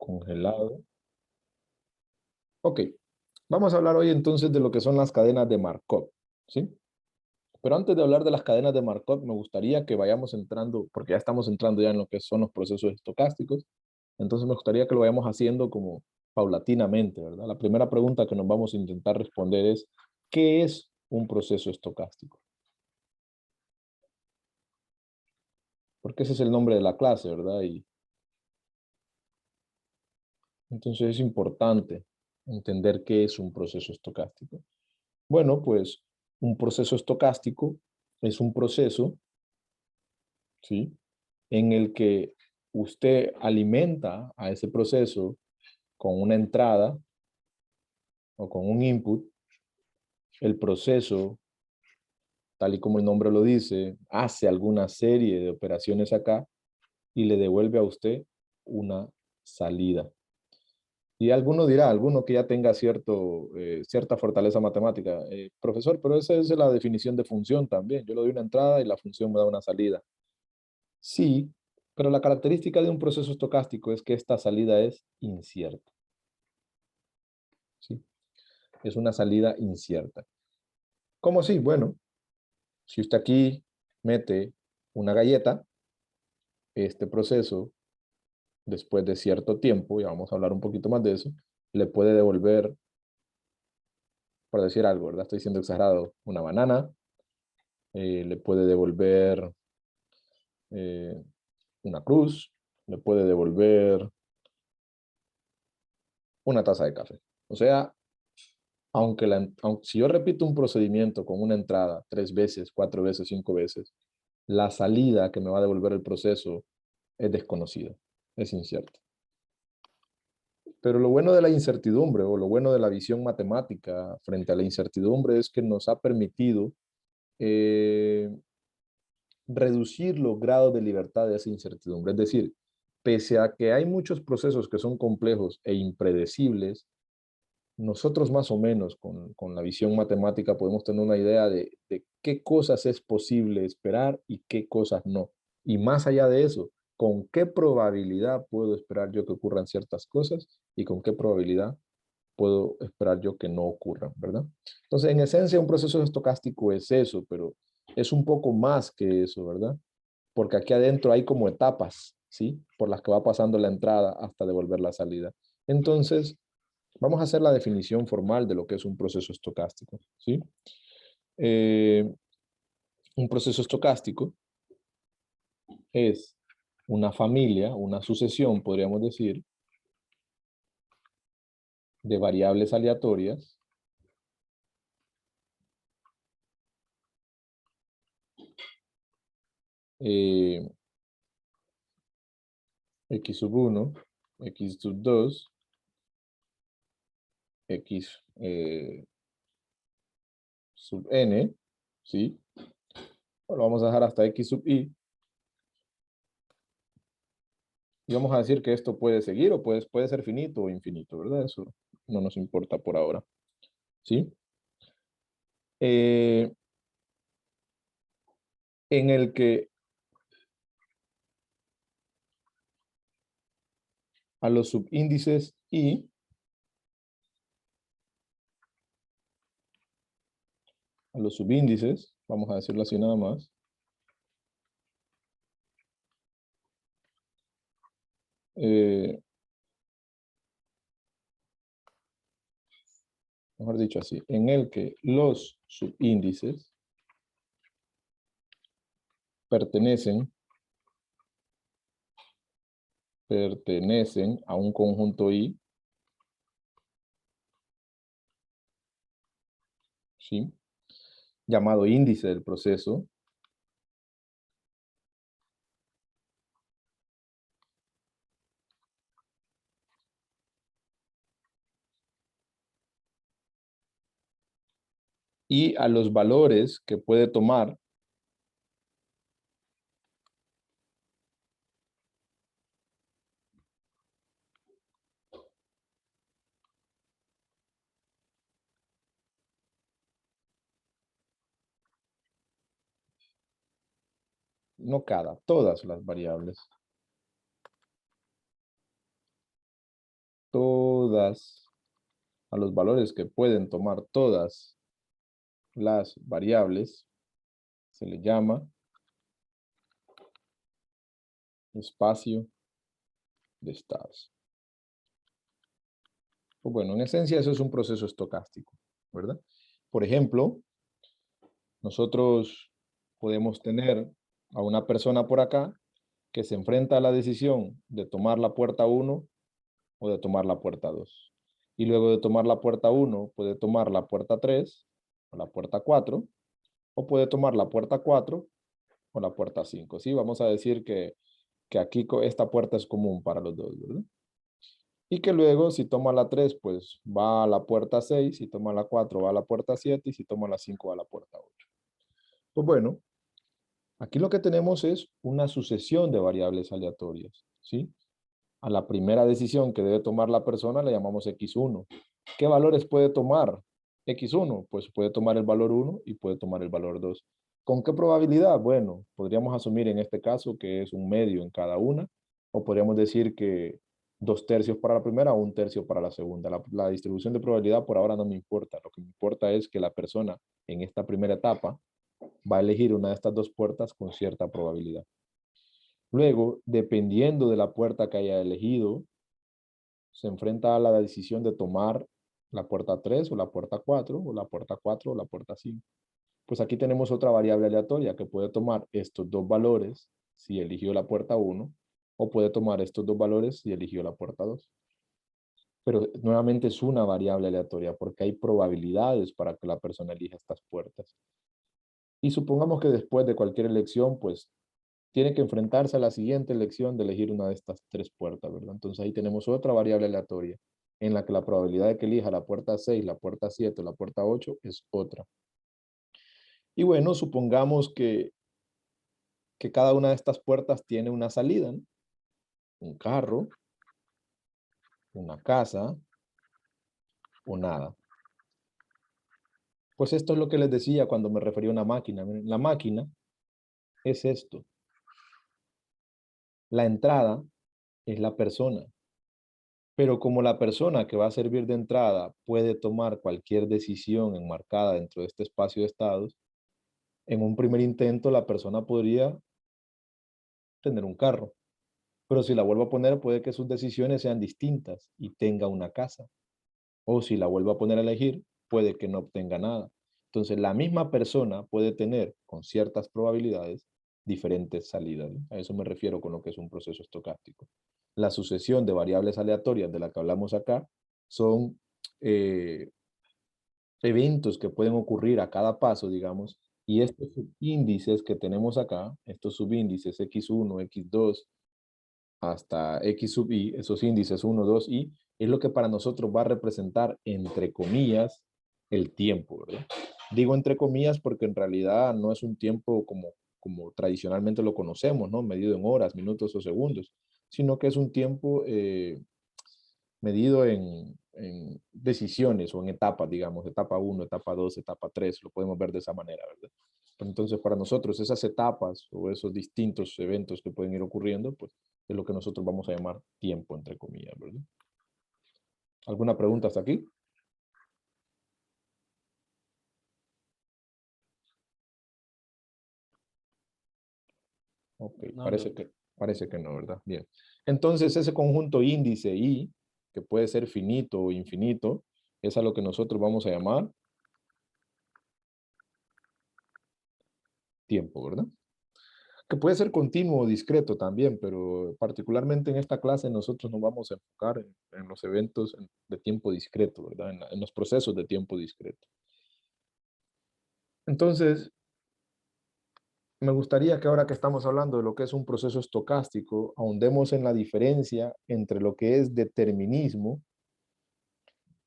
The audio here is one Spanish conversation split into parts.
congelado. Ok, vamos a hablar hoy entonces de lo que son las cadenas de Markov, ¿sí? Pero antes de hablar de las cadenas de Markov, me gustaría que vayamos entrando, porque ya estamos entrando ya en lo que son los procesos estocásticos, entonces me gustaría que lo vayamos haciendo como paulatinamente, ¿verdad? La primera pregunta que nos vamos a intentar responder es, ¿qué es un proceso estocástico? Porque ese es el nombre de la clase, ¿verdad? Y entonces es importante entender qué es un proceso estocástico. Bueno, pues un proceso estocástico es un proceso, ¿sí? En el que usted alimenta a ese proceso con una entrada o con un input. El proceso, tal y como el nombre lo dice, hace alguna serie de operaciones acá y le devuelve a usted una salida. Y alguno dirá, alguno que ya tenga cierta fortaleza matemática, profesor, pero esa es la definición de función también. Yo le doy una entrada y la función me da una salida. Sí, pero la característica de un proceso estocástico es que esta salida es incierta. ¿Sí? Es una salida incierta. ¿Cómo así? Bueno, si usted aquí mete una galleta, este proceso, después de cierto tiempo, y vamos a hablar un poquito más de eso, le puede devolver, por decir algo, ¿verdad? Estoy siendo exagerado, una banana, le puede devolver eh, una cruz, le puede devolver una taza de café. O sea, aunque si yo repito un procedimiento con una entrada 3 veces, 4 veces, 5 veces, la salida que me va a devolver el proceso es desconocida, es incierta. Pero lo bueno de la incertidumbre o lo bueno de la visión matemática frente a la incertidumbre es que nos ha permitido eh, reducir los grados de libertad de esa incertidumbre. Es decir, pese a que hay muchos procesos que son complejos e impredecibles, nosotros más o menos con la visión matemática podemos tener una idea de qué cosas es posible esperar y qué cosas no. Y más allá de eso, con qué probabilidad puedo esperar yo que ocurran ciertas cosas y con qué probabilidad puedo esperar yo que no ocurran, ¿verdad? Entonces, en esencia, un proceso estocástico es eso, pero es un poco más que eso, ¿verdad? Porque aquí adentro hay como etapas, ¿sí? Por las que va pasando la entrada hasta devolver la salida. Entonces, vamos a hacer la definición formal de lo que es un proceso estocástico, ¿sí? Eh, un proceso estocástico es una familia, una sucesión, podríamos decir, de variables aleatorias eh, x sub 1, x sub 2, x sub n, ¿sí? Lo vamos a dejar hasta x sub i. Y vamos a decir que esto puede seguir o puede ser finito o infinito, ¿verdad? Eso no nos importa por ahora, ¿sí? Eh, en el que a los subíndices i, a los subíndices, vamos a decirlo así nada más, eh, mejor dicho así, en el que los subíndices pertenecen, pertenecen a un conjunto i, ¿sí? Llamado índice del proceso, y a los valores que puede tomar no cada, todas las variables. a los valores que pueden tomar todas las variables, se le llama espacio de estados. Pues bueno, en esencia eso es un proceso estocástico, ¿verdad? Por ejemplo, nosotros podemos tener a una persona por acá que se enfrenta a la decisión de tomar la puerta 1 o de tomar la puerta 2. Y luego de tomar la puerta 1, puede tomar la puerta 3 o la puerta 4, o puede tomar la puerta 4 o la puerta 5. ¿Sí? Vamos a decir que aquí esta puerta es común para los dos, ¿verdad? Y que luego, si toma la 3, pues va a la puerta 6, si toma la 4 va a la puerta 7, y si toma la 5 va a la puerta 8. Pues bueno, aquí lo que tenemos es una sucesión de variables aleatorias, ¿sí? A la primera decisión que debe tomar la persona le llamamos X1. ¿Qué valores puede tomar X1? Pues puede tomar el valor 1 y puede tomar el valor 2. ¿Con qué probabilidad? Bueno, podríamos asumir en este caso que es un medio en cada una, o podríamos decir que 2/3 para la primera o 1/3 para la segunda. La distribución de probabilidad por ahora no me importa. Lo que me importa es que la persona en esta primera etapa va a elegir una de estas dos puertas con cierta probabilidad. Luego, dependiendo de la puerta que haya elegido, se enfrenta a la decisión de tomar la puerta 3 o la puerta 4 o la puerta 4 o la puerta 5. Pues aquí tenemos otra variable aleatoria que puede tomar estos dos valores si eligió la puerta 1 o puede tomar estos dos valores si eligió la puerta 2. Pero nuevamente es una variable aleatoria porque hay probabilidades para que la persona elija estas puertas. Y supongamos que después de cualquier elección, pues tiene que enfrentarse a la siguiente elección de elegir una de estas tres puertas, ¿verdad? Entonces ahí tenemos otra variable aleatoria en la que la probabilidad de que elija la puerta 6, la puerta 7 o la puerta 8 es otra. Y bueno, supongamos que cada una de estas puertas tiene una salida, ¿no? Un carro, una casa o nada. Pues esto es lo que les decía cuando me refería a una máquina. La máquina es esto. La entrada es la persona. Pero como la persona que va a servir de entrada puede tomar cualquier decisión enmarcada dentro de este espacio de estados, en un primer intento la persona podría tener un carro. Pero si la vuelvo a poner, puede que sus decisiones sean distintas y tenga una casa. O si la vuelvo a poner a elegir, puede que no obtenga nada. Entonces, la misma persona puede tener, con ciertas probabilidades, diferentes salidas, ¿no? A eso me refiero con lo que es un proceso estocástico. La sucesión de variables aleatorias de la que hablamos acá son eventos que pueden ocurrir a cada paso, digamos, y estos índices que tenemos acá, estos subíndices X1, X2, hasta X sub I, esos índices 1, 2 y, es lo que para nosotros va a representar, entre comillas, el tiempo, ¿verdad? Digo entre comillas porque en realidad no es un tiempo como tradicionalmente lo conocemos, ¿no? Medido en horas, minutos o segundos, sino que es un tiempo medido en decisiones o en etapas, digamos, etapa 1, etapa 2, etapa 3, lo podemos ver de esa manera, ¿verdad? Entonces, para nosotros, esas etapas o esos distintos eventos que pueden ir ocurriendo, pues es lo que nosotros vamos a llamar tiempo, entre comillas, ¿verdad? ¿Alguna pregunta hasta aquí? Ok, No, no. parece que no, ¿verdad? Bien. Entonces, ese conjunto índice I, que puede ser finito o infinito, es a lo que nosotros vamos a llamar tiempo, ¿verdad? Que puede ser continuo o discreto también, pero particularmente en esta clase nosotros nos vamos a enfocar en los eventos de tiempo discreto, ¿verdad? En los procesos de tiempo discreto. Entonces, me gustaría que ahora que estamos hablando de lo que es un proceso estocástico, ahondemos en la diferencia entre lo que es determinismo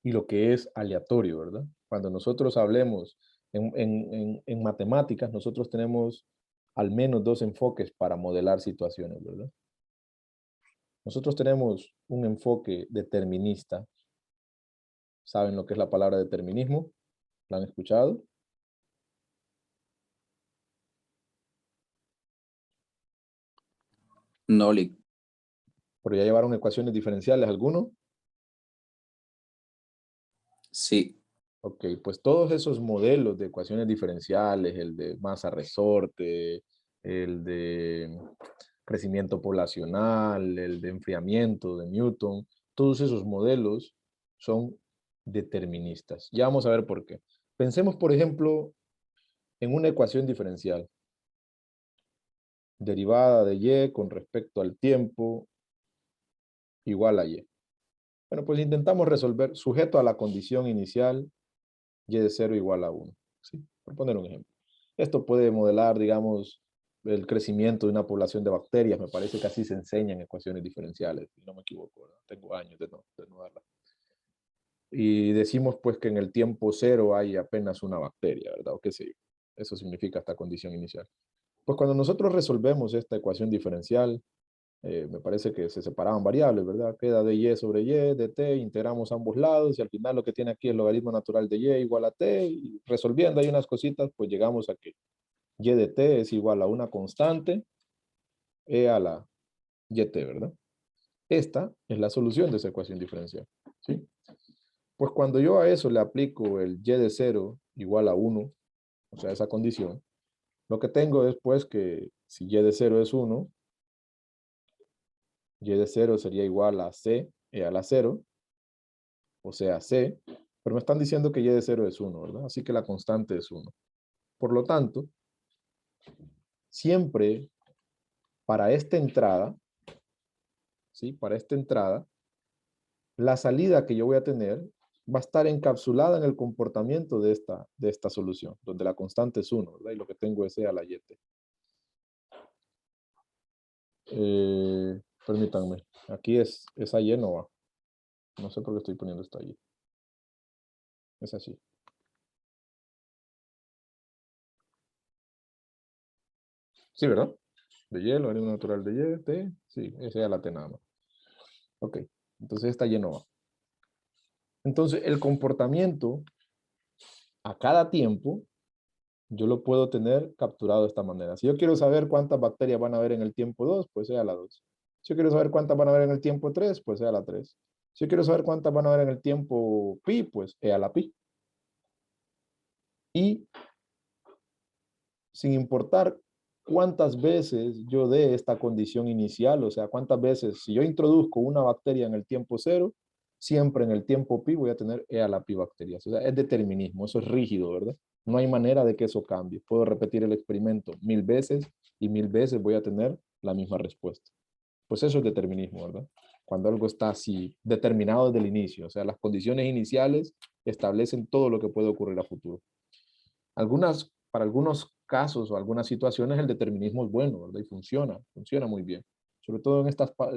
y lo que es aleatorio, ¿verdad? Cuando nosotros hablemos en matemáticas, nosotros tenemos al menos dos enfoques para modelar situaciones, ¿verdad? Nosotros tenemos un enfoque determinista. ¿Saben lo que es la palabra determinismo? ¿La han escuchado? No, Lick. ¿Pero ya llevaron ecuaciones diferenciales alguno? Sí, Ok, pues todos esos modelos de ecuaciones diferenciales, el de masa resorte, el de crecimiento poblacional, el de enfriamiento de Newton, todos esos modelos son deterministas. Ya vamos a ver por qué. Pensemos, por ejemplo, en una ecuación diferencial, derivada de y con respecto al tiempo igual a y. Bueno, pues intentamos resolver sujeto a la condición inicial y de 0 igual a 1. ¿Sí? Por poner un ejemplo. Esto puede modelar, digamos, el crecimiento de una población de bacterias. Me parece que así se enseñan ecuaciones diferenciales, si no me equivoco, ¿verdad? Tengo años de no darla. Y decimos pues que en el tiempo cero hay apenas una bacteria, ¿verdad? O qué sé yo. Eso significa esta condición inicial. Pues cuando nosotros resolvemos esta ecuación diferencial, me parece que se separaban variables, ¿verdad? Queda de y sobre y, de t, integramos ambos lados y al final lo que tiene aquí es el logaritmo natural de y igual a t y resolviendo ahí unas cositas, pues llegamos a que y de t es igual a una constante e a la yt, ¿verdad? Esta es la solución de esa ecuación diferencial, ¿sí? Pues cuando yo a eso le aplico el y de 0 igual a 1, o sea, esa condición, lo que tengo es pues que si y de 0 es 1, y de 0 sería igual a c e a la 0, o sea, c, pero me están diciendo que y de 0 es 1, ¿verdad? Así que la constante es 1. Por lo tanto, siempre para esta entrada, ¿sí? Para esta entrada, la salida que yo voy a tener va a estar encapsulada en el comportamiento de esta solución, donde la constante es 1, ¿verdad? Y lo que tengo es e a la y. Permítanme, aquí esa y no va. No sé por qué estoy poniendo esto allí. Es así. Sí, ¿verdad? De y, logaritmo natural de y, t, sí, esa es la t nada más. Ok, entonces esta y no va. Entonces el comportamiento a cada tiempo, yo lo puedo tener capturado de esta manera. Si yo quiero saber cuántas bacterias van a haber en el tiempo 2, pues sea la 2. Si yo quiero saber cuántas van a haber en el tiempo 3, pues sea la 3. Si yo quiero saber cuántas van a haber en el tiempo pi, pues sea la pi. Y sin importar cuántas veces yo dé esta condición inicial, o sea, cuántas veces, si yo introduzco una bacteria en el tiempo 0, siempre en el tiempo pi voy a tener e a la pi bacterias. O sea, es determinismo, eso es rígido, ¿verdad? No hay manera de que eso cambie. Puedo repetir el experimento 1000 veces y 1000 veces voy a tener la misma respuesta. Pues eso es determinismo, ¿verdad? Cuando algo está así determinado desde el inicio, o sea, las condiciones iniciales establecen todo lo que puede ocurrir a futuro. Para algunos casos o algunas situaciones el determinismo es bueno, ¿verdad? Y funciona muy bien. Sobre todo en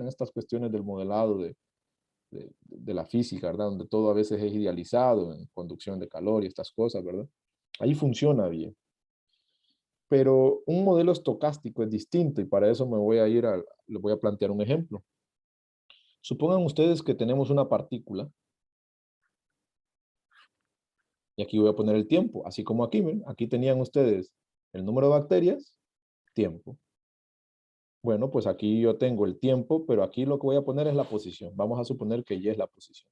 estas cuestiones del modelado de la física, ¿verdad? Donde todo a veces es idealizado en conducción de calor y estas cosas, ¿verdad? Ahí funciona bien. Pero un modelo estocástico es distinto y para eso les voy a plantear un ejemplo. Supongan ustedes que tenemos una partícula y aquí voy a poner el tiempo, así como aquí, ¿ven? Aquí tenían ustedes el número de bacterias, tiempo. Bueno, pues aquí yo tengo el tiempo, pero aquí lo que voy a poner es la posición. Vamos a suponer que y es la posición.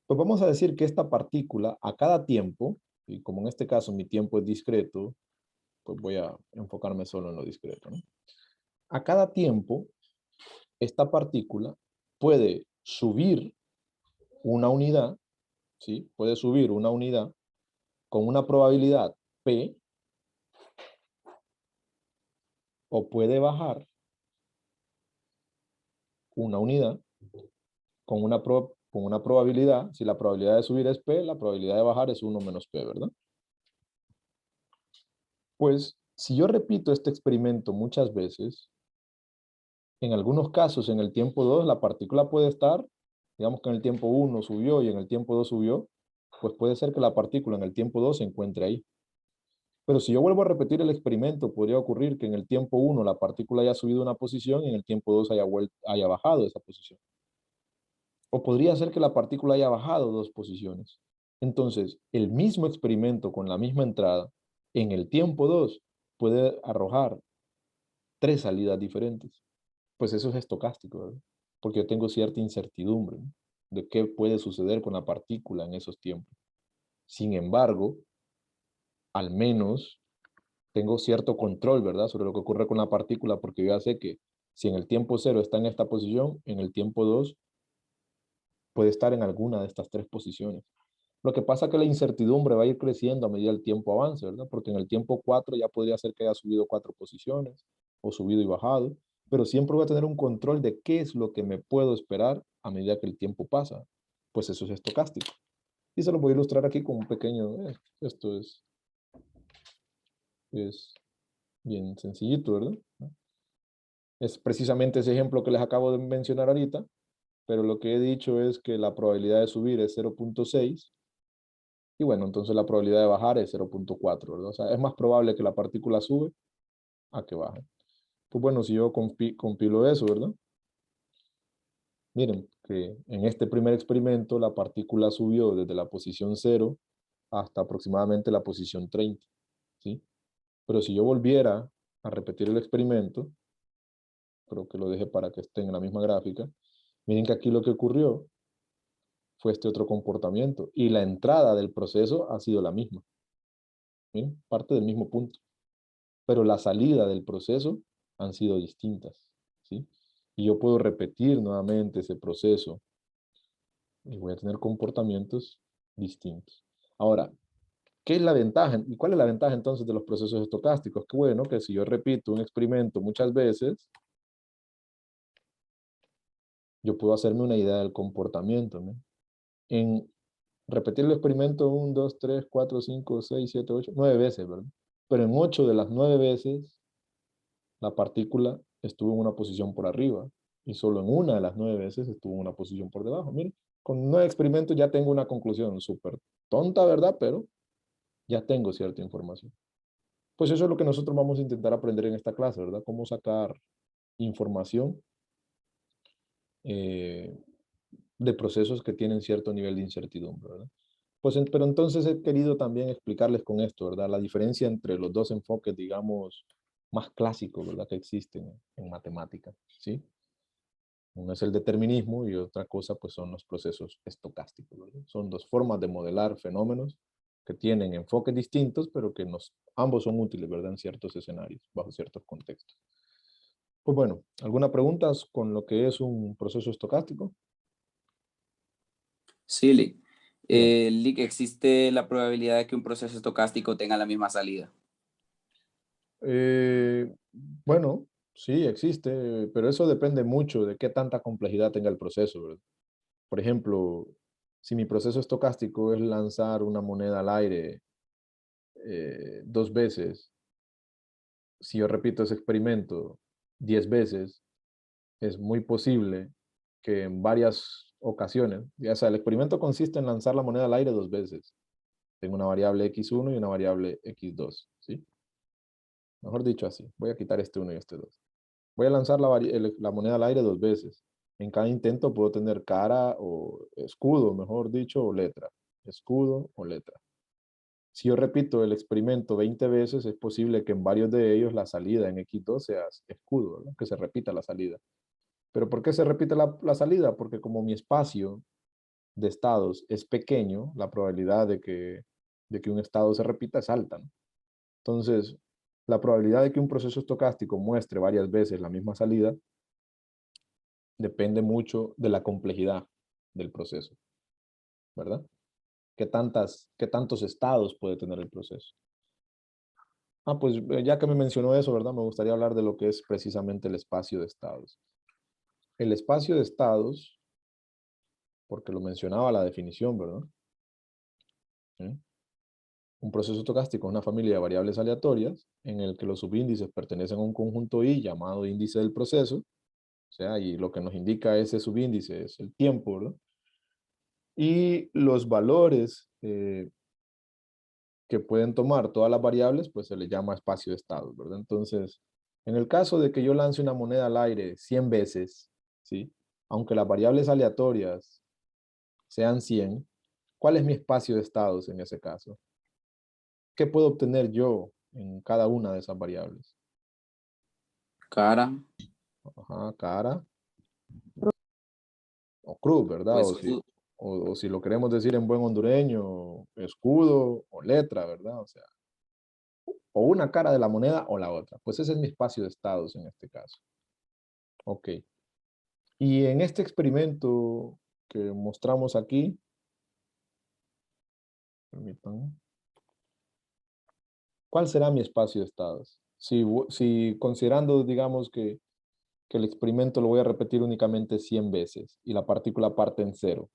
Pues vamos a decir que esta partícula a cada tiempo, y como en este caso mi tiempo es discreto, pues voy a enfocarme solo en lo discreto, ¿no? A cada tiempo, esta partícula puede subir una unidad, ¿sí? Puede subir una unidad con una probabilidad P o puede bajar una unidad con una probabilidad. Si la probabilidad de subir es P, la probabilidad de bajar es 1 menos P, ¿verdad? Pues si yo repito este experimento muchas veces, en algunos casos en el tiempo 2 la partícula puede estar, digamos que en el tiempo 1 subió y en el tiempo 2 subió, pues puede ser que la partícula en el tiempo 2 se encuentre ahí. Pero si yo vuelvo a repetir el experimento, podría ocurrir que en el tiempo 1 la partícula haya subido una posición y en el tiempo 2 haya bajado esa posición. O podría ser que la partícula haya bajado 2 posiciones. Entonces, el mismo experimento con la misma entrada, en el tiempo 2 puede arrojar 3 salidas diferentes. Pues eso es estocástico, ¿verdad? Porque yo tengo cierta incertidumbre, ¿no? de qué puede suceder con la partícula en esos tiempos. Sin embargo, al menos tengo cierto control, ¿verdad?, sobre lo que ocurre con la partícula, porque yo ya sé que si en el tiempo 0 está en esta posición, en el tiempo 2 puede estar en alguna de estas 3 posiciones. Lo que pasa es que la incertidumbre va a ir creciendo a medida que el tiempo avance, ¿verdad? Porque en el tiempo 4 ya podría ser que haya subido 4 posiciones, o subido y bajado, pero siempre voy a tener un control de qué es lo que me puedo esperar a medida que el tiempo pasa. Pues eso es estocástico. Y se lo voy a ilustrar aquí con un pequeño, esto es bien sencillito, ¿verdad? Es precisamente ese ejemplo que les acabo de mencionar ahorita, pero lo que he dicho es que la probabilidad de subir es 0.6, y bueno, entonces la probabilidad de bajar es 0.4, ¿verdad? O sea, es más probable que la partícula sube a que baje. Pues bueno, si yo compilo eso, ¿verdad? Miren que en este primer experimento la partícula subió desde la posición 0 hasta aproximadamente la posición 30, ¿sí? Pero si yo volviera a repetir el experimento, creo que lo dejé para que esté en la misma gráfica, miren que aquí lo que ocurrió fue este otro comportamiento y la entrada del proceso ha sido la misma. Miren, parte del mismo punto. Pero la salida del proceso han sido distintas, ¿sí? Y yo puedo repetir nuevamente ese proceso y voy a tener comportamientos distintos. Ahora, ¿qué es la ventaja? ¿Y cuál es la ventaja entonces de los procesos estocásticos? Que bueno, que si yo repito un experimento muchas veces, yo puedo hacerme una idea del comportamiento, ¿no? En repetir el experimento 1, 2, 3, 4, 5, 6, 7, 8, 9 veces, ¿verdad? Pero en 8 de las 9 veces, la partícula estuvo en una posición por arriba y solo en una de las 9 veces estuvo en una posición por debajo. Miren, con 9 experimentos ya tengo una conclusión súper tonta, ¿verdad? Pero ya tengo cierta información. Pues eso es lo que nosotros vamos a intentar aprender en esta clase, ¿verdad? Cómo sacar información eh, de procesos que tienen cierto nivel de incertidumbre, ¿verdad? Pues, pero entonces he querido también explicarles con esto, ¿verdad? La diferencia entre los dos enfoques, digamos, más clásicos, ¿verdad? Que existen en matemáticas, ¿sí? Uno es el determinismo y otra cosa, pues, son los procesos estocásticos, ¿verdad? Son dos formas de modelar fenómenos que tienen enfoques distintos, pero que ambos son útiles, ¿verdad? En ciertos escenarios, bajo ciertos contextos. Pues bueno, ¿alguna pregunta con lo que es un proceso estocástico? Sí, Lick. Dígame. Lick, ¿existe la probabilidad de que un proceso estocástico tenga la misma salida? Bueno, sí, existe, pero eso depende mucho de qué tanta complejidad tenga el proceso, ¿verdad? Por ejemplo, si mi proceso estocástico es lanzar una moneda al aire 2 veces, si yo repito ese experimento 10 veces, es muy posible que en varias ocasiones, ya sea, el experimento consiste en lanzar la moneda al aire 2 veces. Tengo una variable x1 y una variable x2, ¿sí? Mejor dicho así, voy a quitar este 1 y este 2. Voy a lanzar la moneda al aire 2 veces. En cada intento puedo tener cara o escudo, mejor dicho, o letra. Escudo o letra. Si yo repito el experimento 20 veces, es posible que en varios de ellos la salida en X2 sea escudo, ¿no? Que se repita la salida. ¿Pero por qué se repite la salida? Porque como mi espacio de estados es pequeño, la probabilidad de que un estado se repita es alta, ¿no? Entonces, la probabilidad de que un proceso estocástico muestre varias veces la misma salida depende mucho de la complejidad del proceso, ¿verdad? ¿Qué tantos estados puede tener el proceso? Pues ya que me mencionó eso, ¿verdad? Me gustaría hablar de lo que es precisamente el espacio de estados. El espacio de estados, porque lo mencionaba la definición, ¿verdad? ¿Sí? Un proceso estocástico es una familia de variables aleatorias en el que los subíndices pertenecen a un conjunto I llamado índice del proceso, o sea, y lo que nos indica ese subíndice es el tiempo, ¿verdad? Y los valores que pueden tomar todas las variables, pues se le llama espacio de estados, ¿verdad? Entonces, en el caso de que yo lance una moneda al aire 100 veces, ¿sí? Aunque las variables aleatorias sean 100, ¿cuál es mi espacio de estados en ese caso? ¿Qué puedo obtener yo en cada una de esas variables? Cara. Ajá, cara. o cruz, ¿verdad? Pues, O si lo queremos decir en buen hondureño, escudo o letra, ¿verdad? O sea, o una cara de la moneda o la otra. Pues ese es mi espacio de estados en este caso. Ok. Y en este experimento que mostramos aquí, permítanme, ¿cuál será mi espacio de estados? Si considerando, digamos, que el experimento lo voy a repetir únicamente 100 veces y la partícula parte en cero,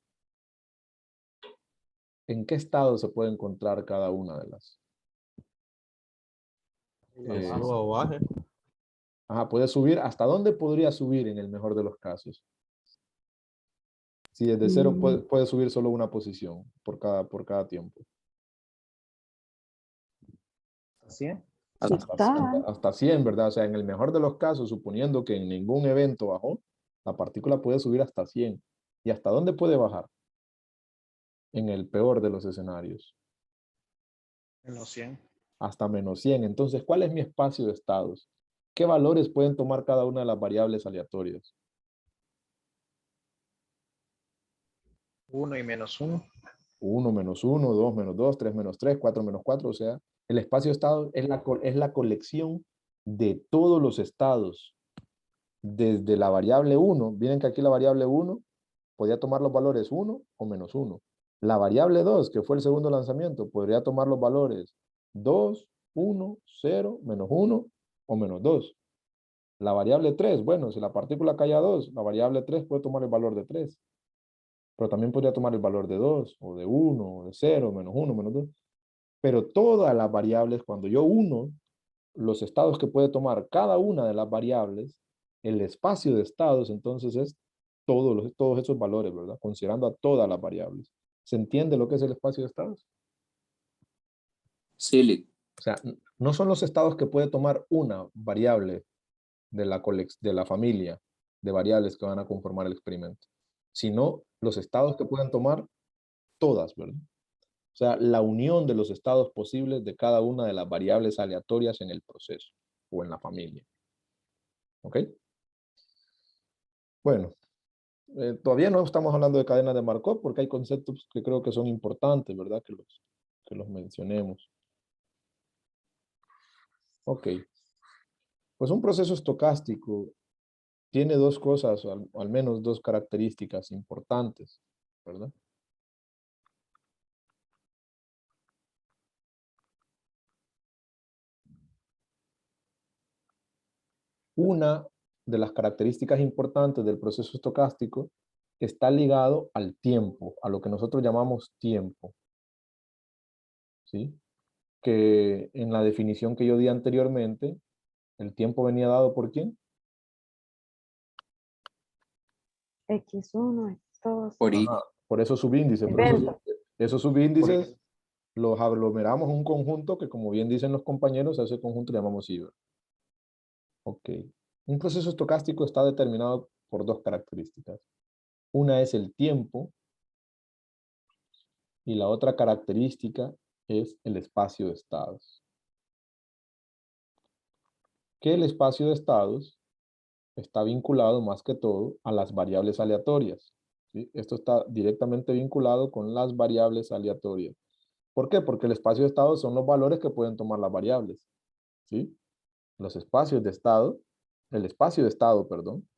¿en qué estado se puede encontrar cada una de las? Suba o baje. Ajá, puede subir. ¿Hasta dónde podría subir en el mejor de los casos? Si desde cero puede subir solo una posición por cada tiempo. 100. Hasta 100, ¿verdad? O sea, en el mejor de los casos, suponiendo que en ningún evento bajó, la partícula puede subir hasta 100. ¿Y hasta dónde puede bajar? En el peor de los escenarios. Menos 100. Hasta menos 100. Entonces, ¿cuál es mi espacio de estados? ¿Qué valores pueden tomar cada una de las variables aleatorias? 1 y menos 1. 1 menos 1, 2 menos 2, 3 menos 3, 4 menos 4. O sea, el espacio de estados es la colección de todos los estados. Desde la variable 1, miren que aquí la variable 1 podía tomar los valores 1 o menos 1. La variable 2, que fue el segundo lanzamiento, podría tomar los valores 2, 1, 0, menos 1 o menos 2. La variable 3, bueno, si la partícula cae a 2, la variable 3 puede tomar el valor de 3. Pero también podría tomar el valor de 2, o de 1, o de 0, menos 1, menos 2. Pero todas las variables, cuando yo uno los estados que puede tomar cada una de las variables, el espacio de estados, entonces es todos esos valores, ¿verdad? Considerando a todas las variables. ¿Se entiende lo que es el espacio de estados? sí, O sea, no son los estados que puede tomar una variable de la familia de variables que van a conformar el experimento, sino los estados que pueden tomar todas, ¿verdad? O sea, la unión de los estados posibles de cada una de las variables aleatorias en el proceso o en la familia. ¿Ok? Bueno, todavía no estamos hablando de cadenas de Markov porque hay conceptos que creo que son importantes, ¿verdad? Que los mencionemos. Ok. Pues un proceso estocástico tiene dos cosas, al menos dos características importantes, ¿verdad? Una de las características importantes del proceso estocástico está ligado al tiempo, a lo que nosotros llamamos tiempo, ¿sí? Que en la definición que yo di anteriormente, el tiempo venía dado ¿por quién? X1, X2. por I. Ajá, por esos subíndices. Pero Evento. esos subíndices los aglomeramos en un conjunto que, como bien dicen los compañeros, a ese conjunto le llamamos I. Ok. Un proceso estocástico está determinado por dos características. Una es el tiempo y la otra característica es el espacio de estados. Que el espacio de estados está vinculado más que todo a las variables aleatorias, ¿sí? Esto está directamente vinculado con las variables aleatorias. ¿Por qué? Porque el espacio de estado son los valores que pueden tomar las variables, ¿sí? Los espacios de estado, el espacio de estado, perdón,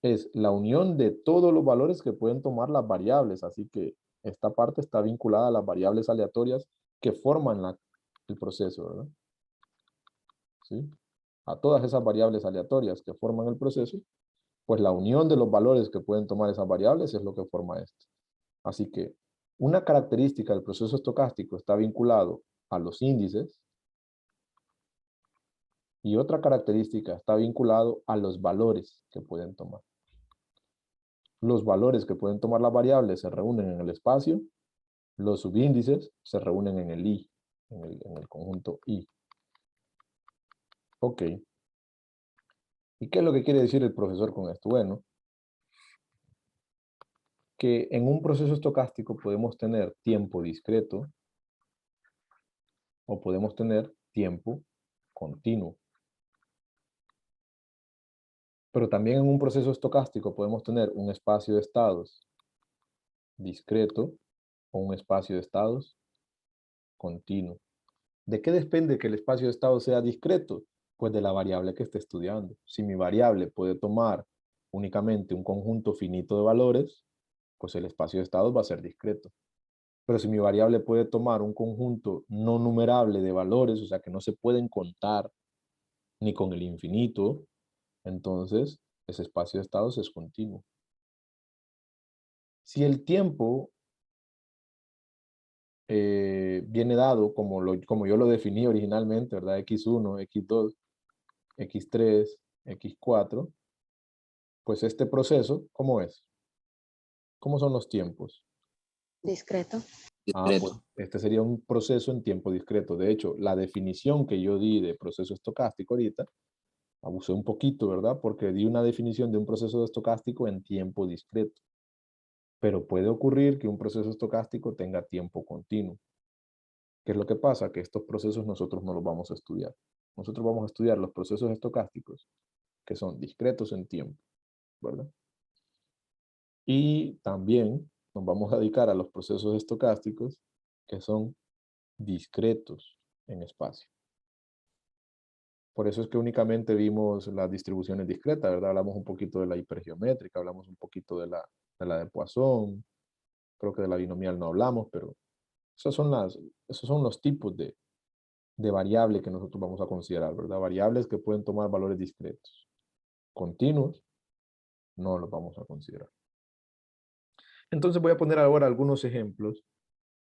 es la unión de todos los valores que pueden tomar las variables, así que esta parte está vinculada a las variables aleatorias que forman el proceso, ¿verdad? ¿Sí? A todas esas variables aleatorias que forman el proceso, pues la unión de los valores que pueden tomar esas variables es lo que forma esto. Así que una característica del proceso estocástico está vinculado a los índices y otra característica está vinculado a los valores que pueden tomar. Los valores que pueden tomar las variables se reúnen en el espacio, los subíndices se reúnen en el I, en el conjunto I. Ok. ¿Y qué es lo que quiere decir el profesor con esto? Bueno, que en un proceso estocástico podemos tener tiempo discreto o podemos tener tiempo continuo. Pero también en un proceso estocástico podemos tener un espacio de estados discreto o un espacio de estados continuo. ¿De qué depende que el espacio de estado sea discreto? Pues de la variable que esté estudiando. Si mi variable puede tomar únicamente un conjunto finito de valores, pues el espacio de estados va a ser discreto. Pero si mi variable puede tomar un conjunto no numerable de valores, o sea que no se pueden contar ni con el infinito, entonces ese espacio de estados es continuo. Si el tiempo viene dado como yo lo definí originalmente, ¿verdad? X1, X2, X3, X4, pues este proceso, ¿cómo es? ¿Cómo son los tiempos? Discreto. Pues Discreto. este sería un proceso en tiempo discreto. De hecho, la definición que yo di de proceso estocástico ahorita, abusé un poquito, ¿verdad? Porque di una definición de un proceso estocástico en tiempo discreto. Pero puede ocurrir que un proceso estocástico tenga tiempo continuo. ¿Qué es lo que pasa? Que estos procesos nosotros no los vamos a estudiar. Nosotros vamos a estudiar los procesos estocásticos que son discretos en tiempo, ¿verdad? Y también nos vamos a dedicar a los procesos estocásticos que son discretos en espacio. Por eso es que únicamente vimos las distribuciones discretas, ¿verdad? Hablamos un poquito de la hipergeométrica, hablamos un poquito de la de Poisson, creo que de la binomial no hablamos, pero esos son los tipos de variable que nosotros vamos a considerar, ¿verdad? Variables que pueden tomar valores discretos. Continuos, no los vamos a considerar. Entonces voy a poner ahora algunos ejemplos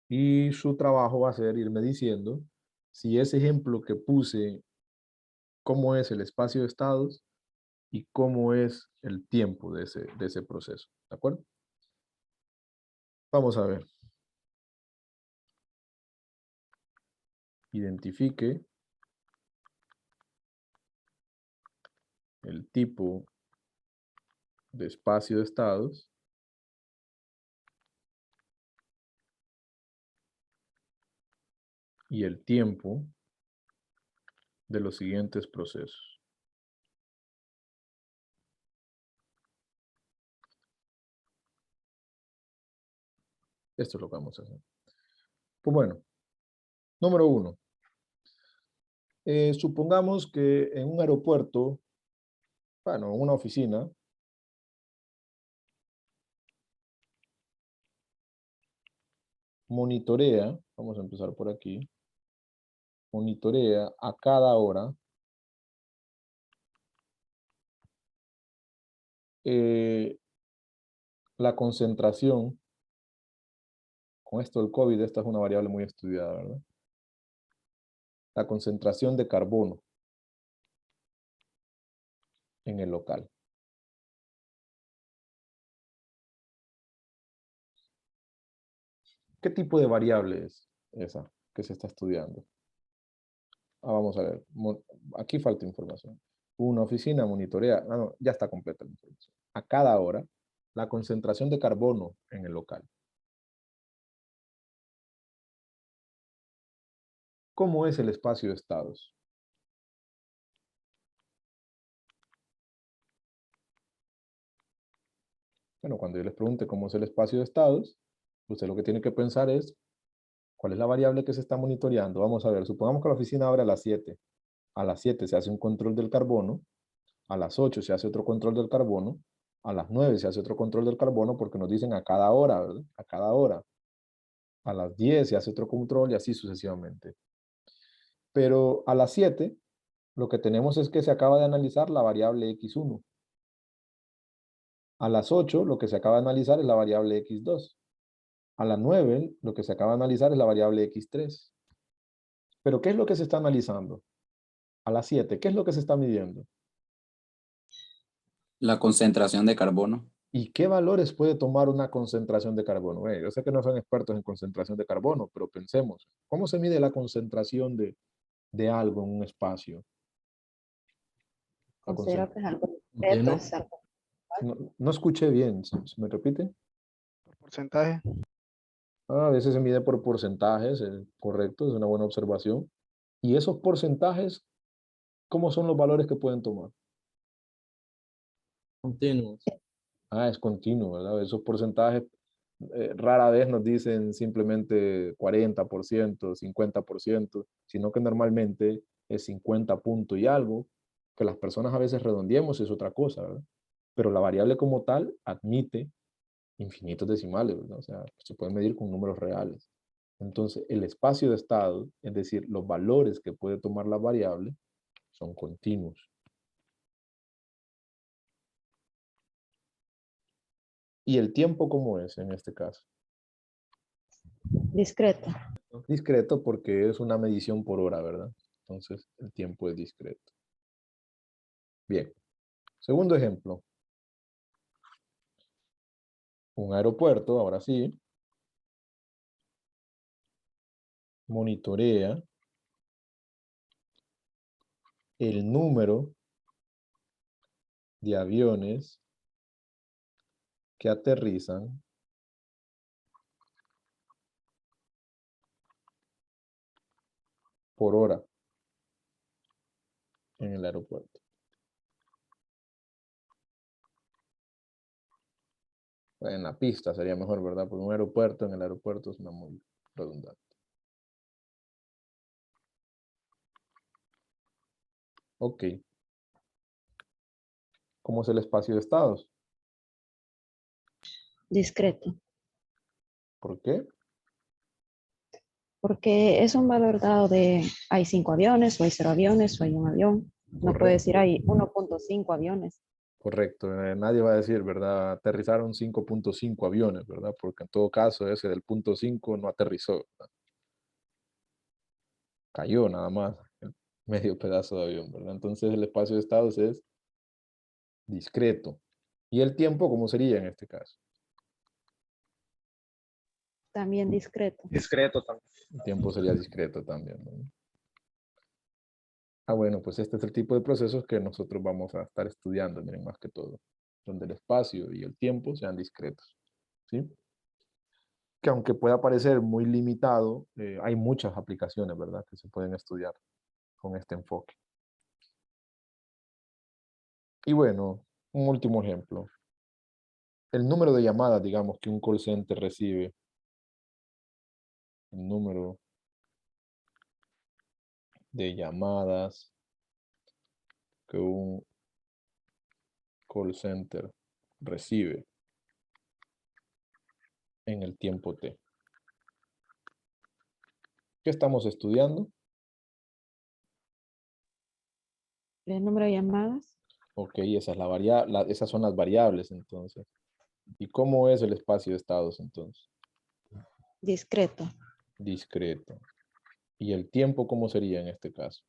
y su trabajo va a ser irme diciendo si ese ejemplo que puse, cómo es el espacio de estados y cómo es el tiempo de ese proceso. ¿De acuerdo? Vamos a ver. Identifique el tipo de espacio de estados y el tiempo de los siguientes procesos. Esto es lo que vamos a hacer. Pues bueno, número 1. Supongamos que en un aeropuerto, bueno, en una oficina, monitorea, vamos a empezar por aquí, monitorea a cada hora la concentración. Con esto del COVID, esta es una variable muy estudiada, ¿verdad? La concentración de carbono en el local. ¿Qué tipo de variable es esa que se está estudiando? Vamos a ver. Aquí falta información. Una oficina monitorea, no, ya está completa la información. A cada hora, la concentración de carbono en el local. ¿Cómo es el espacio de estados? Bueno, cuando yo les pregunte cómo es el espacio de estados, usted lo que tiene que pensar es cuál es la variable que se está monitoreando. Vamos a ver, supongamos que la oficina abre a las 7. A las 7 se hace un control del carbono, a las 8 se hace otro control del carbono, a las 9 se hace otro control del carbono porque nos dicen a cada hora, ¿verdad? A cada hora. A las 10 se hace otro control y así sucesivamente. Pero a las 7 lo que tenemos es que se acaba de analizar la variable X1. A las 8 lo que se acaba de analizar es la variable X2. A las 9 lo que se acaba de analizar es la variable X3. Pero ¿qué es lo que se está analizando? A las 7, ¿qué es lo que se está midiendo? La concentración de carbono. ¿Y qué valores puede tomar una concentración de carbono? Yo sé que no son expertos en concentración de carbono, pero pensemos, ¿cómo se mide la concentración de algo en un espacio? Considero que es algo ¿Qué discreto, no? es algo. No escuché bien, ¿se me repite? Por porcentaje. A veces se mide por porcentajes, correcto, es una buena observación. ¿Y esos porcentajes, cómo son los valores que pueden tomar? Continuos. Ah, es continuo, ¿verdad? Esos porcentajes rara vez nos dicen simplemente 40%, 50%, sino que normalmente es 50 punto y algo, que las personas a veces redondeemos es otra cosa, ¿verdad? Pero la variable como tal admite infinitos decimales, ¿verdad? O sea, se puede medir con números reales. Entonces, el espacio de estado, es decir, los valores que puede tomar la variable, son continuos. ¿Y el tiempo cómo es en este caso? Discreto. Discreto porque es una medición por hora, ¿verdad? Entonces, el tiempo es discreto. Bien. Segundo ejemplo. Un aeropuerto, ahora sí, monitorea el número de aviones que aterrizan por hora en el aeropuerto. En la pista sería mejor, ¿verdad? Porque un aeropuerto en el aeropuerto es una muy redundante. Ok. ¿Cómo es el espacio de estados? Discreto. ¿Por qué? Porque es un valor dado de hay 5 aviones, o hay 0 aviones, o hay un avión. No puede decir hay 1.5 aviones. Correcto. Nadie va a decir, ¿verdad? Aterrizaron 5.5 aviones, ¿verdad? Porque en todo caso ese del punto 5 no aterrizó, ¿verdad? Cayó nada más el medio pedazo de avión, ¿verdad? Entonces el espacio de estados es discreto. ¿Y el tiempo cómo sería en este caso? También discreto. Discreto también. El tiempo sería discreto también, ¿no? Ah, bueno, pues este es el tipo de procesos que nosotros vamos a estar estudiando, miren, más que todo, donde el espacio y el tiempo sean discretos, ¿sí? Que aunque pueda parecer muy limitado, hay muchas aplicaciones, ¿verdad?, que se pueden estudiar con este enfoque. Y bueno, un último ejemplo. El número de llamadas, digamos, que un call center recibe, el número de llamadas que un call center recibe en el tiempo T. ¿Qué estamos estudiando? El número de llamadas. Ok, esa es esas son las variables entonces. ¿Y cómo es el espacio de estados entonces? Discreto. Discreto. ¿Y el tiempo cómo sería en este caso?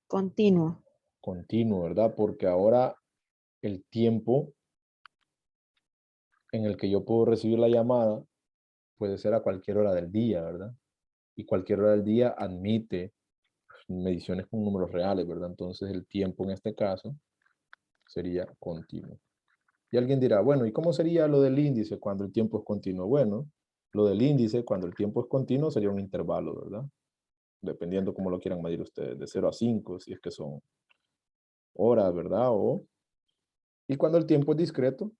Continuo. Continuo, ¿verdad? Porque ahora el tiempo en el que yo puedo recibir la llamada puede ser a cualquier hora del día, ¿verdad? Y cualquier hora del día admite mediciones con números reales, ¿verdad? Entonces el tiempo en este caso sería continuo. Y alguien dirá, bueno, ¿y cómo sería lo del índice cuando el tiempo es continuo? Bueno, lo del índice cuando el tiempo es continuo sería un intervalo, ¿verdad? Dependiendo cómo lo quieran medir ustedes, de 0 a 5, si es que son horas, ¿verdad? Y cuando el tiempo es discreto,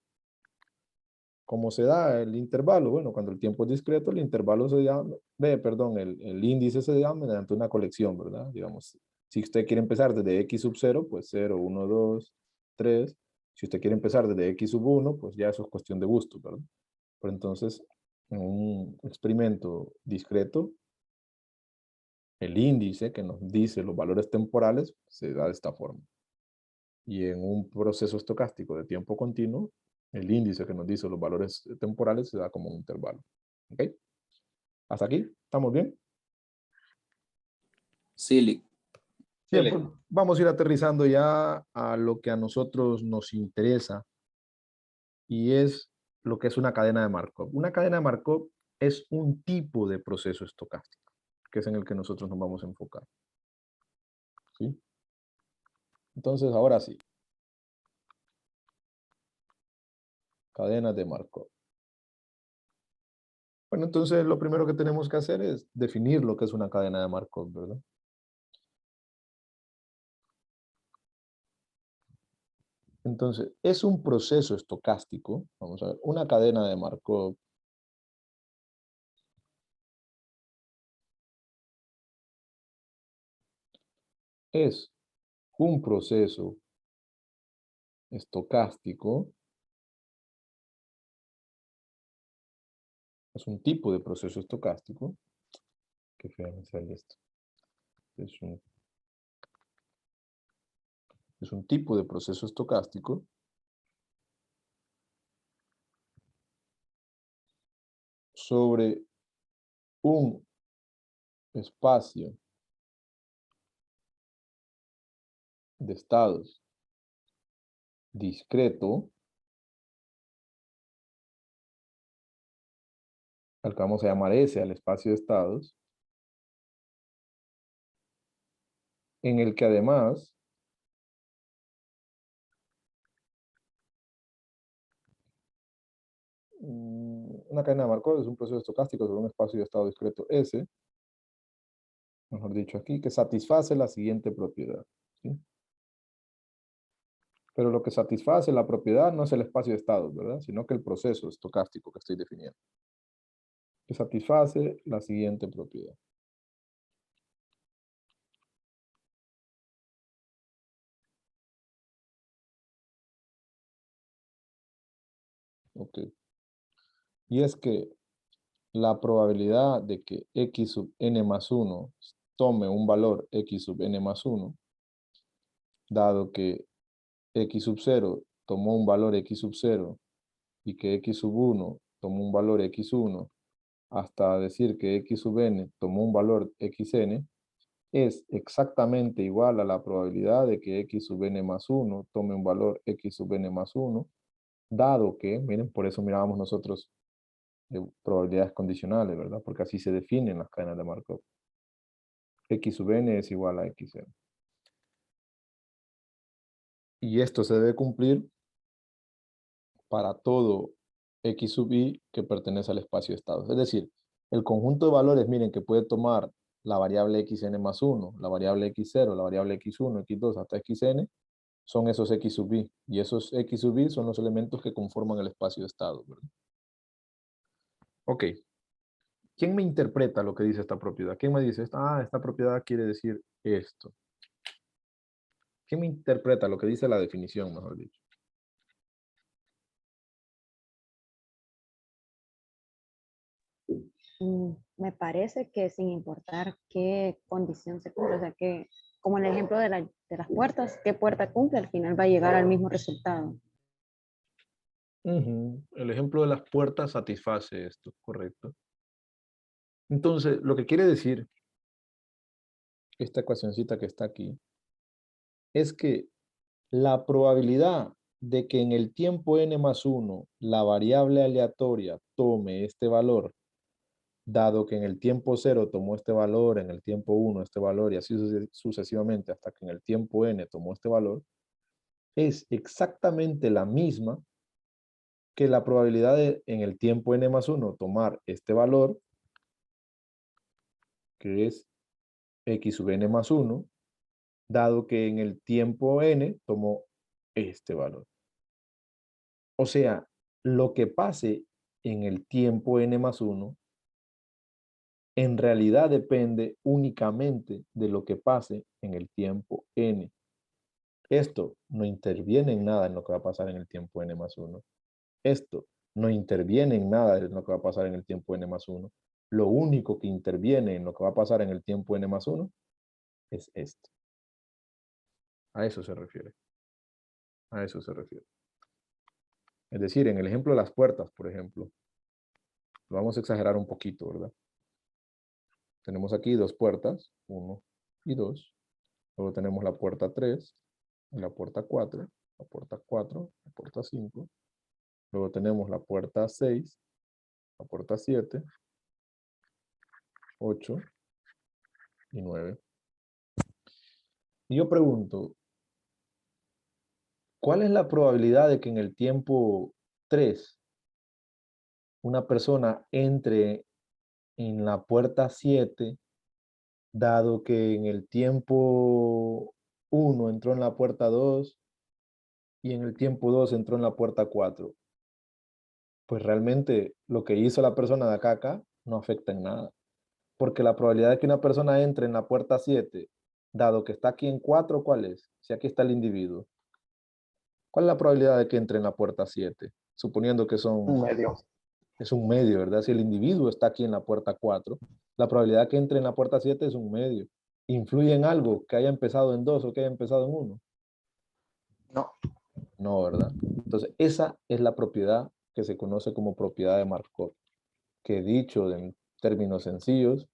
¿cómo se da el intervalo? Bueno, cuando el tiempo es discreto, el intervalo se da, el índice se da mediante una colección, ¿verdad? Digamos, si usted quiere empezar desde x sub 0, pues 0, 1, 2, 3. Si usted quiere empezar desde x sub 1, pues ya eso es cuestión de gusto, ¿verdad? Pero entonces, en un experimento discreto, el índice que nos dice los valores temporales se da de esta forma. Y en un proceso estocástico de tiempo continuo, el índice que nos dice los valores temporales se da como un intervalo. ¿Ok? ¿Hasta aquí? ¿Estamos bien? Sí, Bien, pues vamos a ir aterrizando ya a lo que a nosotros nos interesa y es lo que es una cadena de Markov. Una cadena de Markov es un tipo de proceso estocástico, que es en el que nosotros nos vamos a enfocar. ¿Sí? Entonces, ahora sí. Cadenas de Markov. Bueno, entonces lo primero que tenemos que hacer es definir lo que es una cadena de Markov, ¿verdad? Entonces, es un proceso estocástico. Vamos a ver, una cadena de Markov es un proceso estocástico, es un tipo de proceso estocástico. Qué feo me sale esto. Es un tipo de proceso estocástico sobre un espacio de estados discreto, al que vamos a llamar S al espacio de estados, en el que además una cadena de Markov es un proceso estocástico sobre un espacio de estado discreto S, mejor dicho aquí, que satisface la siguiente propiedad, ¿sí? Pero lo que satisface la propiedad no es el espacio de estados, ¿verdad? Sino que el proceso estocástico que estoy definiendo. Que satisface la siguiente propiedad. Ok. Y es que la probabilidad de que x sub n más 1 tome un valor x sub n más 1, dado que x sub 0 tomó un valor x sub 0 y que x sub 1 tomó un valor x1, hasta decir que x sub n tomó un valor xn, es exactamente igual a la probabilidad de que x sub n más 1 tome un valor x sub n más 1, dado que, miren, por eso mirábamos nosotros probabilidades condicionales, ¿verdad? Porque así se definen las cadenas de Markov. X sub n es igual a xn. Y esto se debe cumplir para todo x sub i que pertenece al espacio de estados. Es decir, el conjunto de valores, miren, que puede tomar la variable xn más 1, la variable x0, la variable x1, x2 hasta xn, son esos x sub i. Y esos x sub i son los elementos que conforman el espacio de estados, ¿verdad? Ok. ¿Quién me interpreta lo que dice esta propiedad? ¿Quién me dice, esta propiedad quiere decir esto? ¿Quién me interpreta lo que dice la definición, mejor dicho? Me parece que sin importar qué condición se cumple, o sea que, como en el ejemplo de las puertas, qué puerta cumple, al final va a llegar al mismo resultado. El ejemplo de las puertas satisface esto, correcto. Entonces, lo que quiere decir esta ecuacioncita que está aquí es que la probabilidad de que en el tiempo n más 1 la variable aleatoria tome este valor, dado que en el tiempo 0 tomó este valor, en el tiempo 1 este valor y así sucesivamente hasta que en el tiempo n tomó este valor, es exactamente la misma que la probabilidad de en el tiempo n más 1 tomar este valor, que es x sub n más 1, dado que en el tiempo n tomó este valor. O sea, lo que pase en el tiempo n más 1 en realidad depende únicamente de lo que pase en el tiempo n. Esto no interviene en nada en lo que va a pasar en el tiempo n más 1. Esto no interviene en nada en lo que va a pasar en el tiempo n más 1. Lo único que interviene en lo que va a pasar en el tiempo n más 1 es esto. A eso se refiere. A eso se refiere. Es decir, en el ejemplo de las puertas, por ejemplo, lo vamos a exagerar un poquito, ¿verdad? Tenemos aquí dos puertas, 1 y 2. Luego tenemos la puerta 3, la puerta 4, la puerta 4, la puerta 5. Luego tenemos la puerta 6, la puerta 7, 8 y 9. Y yo pregunto, ¿cuál es la probabilidad de que en el tiempo 3 una persona entre en la puerta 7, dado que en el tiempo 1 entró en la puerta 2 y en el tiempo 2 entró en la puerta 4, pues realmente lo que hizo la persona de acá a acá no afecta en nada. Porque la probabilidad de que una persona entre en la puerta 7, dado que está aquí en 4, ¿cuál es? Si aquí está el individuo. ¿Cuál es la probabilidad de que entre en la puerta 7? Suponiendo que Un medio. es un medio, ¿verdad? Si el individuo está aquí en la puerta 4, la probabilidad de que entre en la puerta 7 es un medio. ¿Influye en algo que haya empezado en 2 o que haya empezado en 1? No. No, ¿verdad? Entonces, esa es la propiedad que se conoce como propiedad de Markov, que dicho en términos sencillos,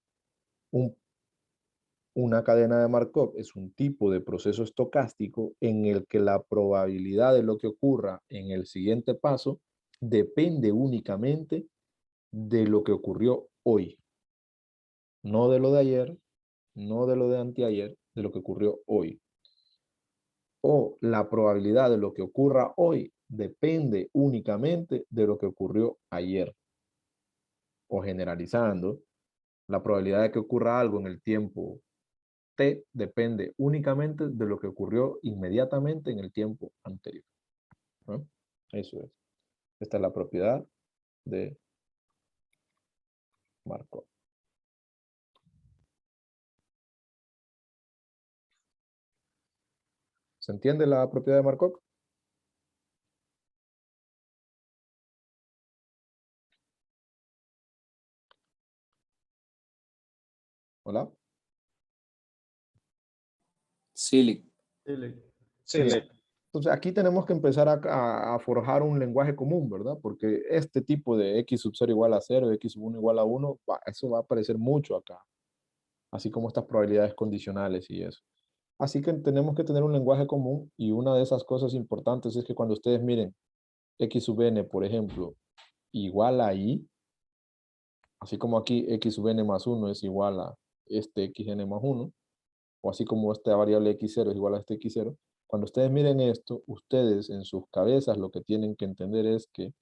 una cadena de Markov es un tipo de proceso estocástico en el que la probabilidad de lo que ocurra en el siguiente paso depende únicamente de lo que ocurrió hoy. No de lo de ayer, no de lo de anteayer, de lo que ocurrió hoy. O la probabilidad de lo que ocurra hoy depende únicamente de lo que ocurrió ayer. O generalizando, la probabilidad de que ocurra algo en el tiempo T depende únicamente de lo que ocurrió inmediatamente en el tiempo anterior, ¿no? Eso es. Esta es la propiedad de Markov. ¿Se entiende la propiedad de Markov? ¿Hola? Sí, Sí, Entonces aquí tenemos que empezar a forjar un lenguaje común, ¿verdad? Porque este tipo de x sub 0 igual a 0, x sub 1 igual a 1, eso va a aparecer mucho acá. Así como estas probabilidades condicionales y eso. Así que tenemos que tener un lenguaje común y una de esas cosas importantes es que cuando ustedes miren x sub n, por ejemplo, igual a y, así como aquí x sub n más 1 es igual a este xn más 1, o así como esta variable x0 es igual a este x0, cuando ustedes miren esto, ustedes en sus cabezas lo que tienen que entender es que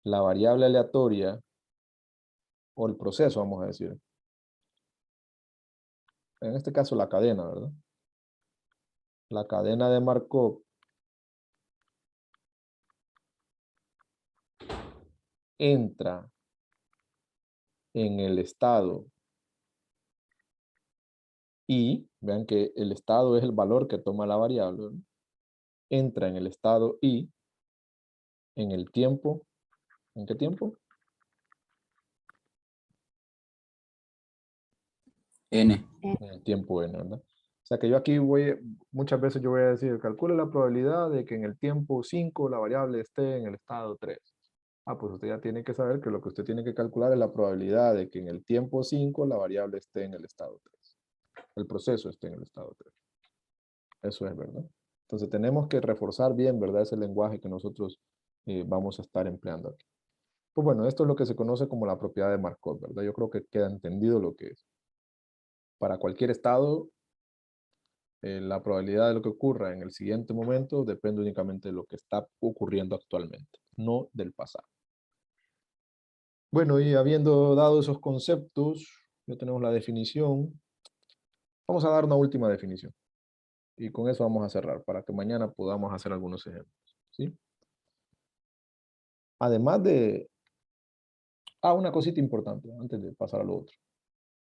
la variable aleatoria, o el proceso, vamos a decir, en este caso la cadena, ¿verdad? La cadena de Markov entra en el estado y, vean que el estado es el valor que toma la variable, ¿no? Entra en el estado y en el tiempo, ¿en qué tiempo? N. En el tiempo n, ¿verdad? O sea que yo aquí muchas veces yo voy a decir, calcule la probabilidad de que en el tiempo 5 la variable esté en el estado 3. Ah, pues usted ya tiene que saber que lo que usted tiene que calcular es la probabilidad de que en el tiempo 5 la variable esté en el estado 3. El proceso esté en el estado 3. Eso es, ¿verdad? Entonces tenemos que reforzar bien, ¿verdad? Ese lenguaje que nosotros vamos a estar empleando aquí. Pues bueno, esto es lo que se conoce como la propiedad de Markov, ¿verdad? Yo creo que queda entendido lo que es. Para cualquier estado, la probabilidad de lo que ocurra en el siguiente momento depende únicamente de lo que está ocurriendo actualmente, no del pasado. Bueno, y habiendo dado esos conceptos, ya tenemos la definición. Vamos a dar una última definición. Y con eso vamos a cerrar, para que mañana podamos hacer algunos ejemplos, ¿sí? Además de... una cosita importante, antes de pasar a lo otro.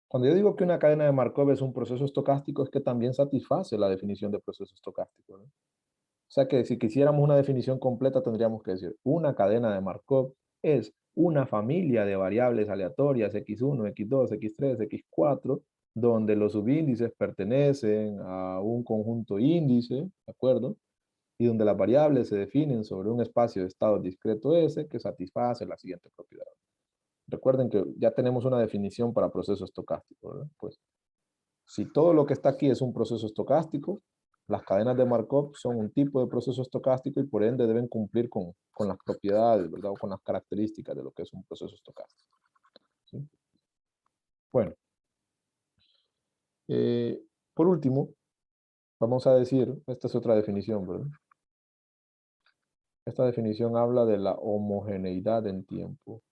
Cuando yo digo que una cadena de Markov es un proceso estocástico, es que también satisface la definición de proceso estocástico, ¿no? O sea que si quisiéramos una definición completa, tendríamos que decir, una cadena de Markov es una familia de variables aleatorias x1, x2, x3, x4, donde los subíndices pertenecen a un conjunto índice, ¿de acuerdo? Y donde las variables se definen sobre un espacio de estado discreto S que satisface la siguiente propiedad. Recuerden que ya tenemos una definición para proceso estocástico, ¿verdad? Pues si todo lo que está aquí es un proceso estocástico, las cadenas de Markov son un tipo de proceso estocástico y por ende deben cumplir con las propiedades, ¿verdad? O con las características de lo que es un proceso estocástico, ¿sí? Bueno, por último, vamos a decir, esta es otra definición, ¿verdad? Esta definición habla de la homogeneidad en tiempo.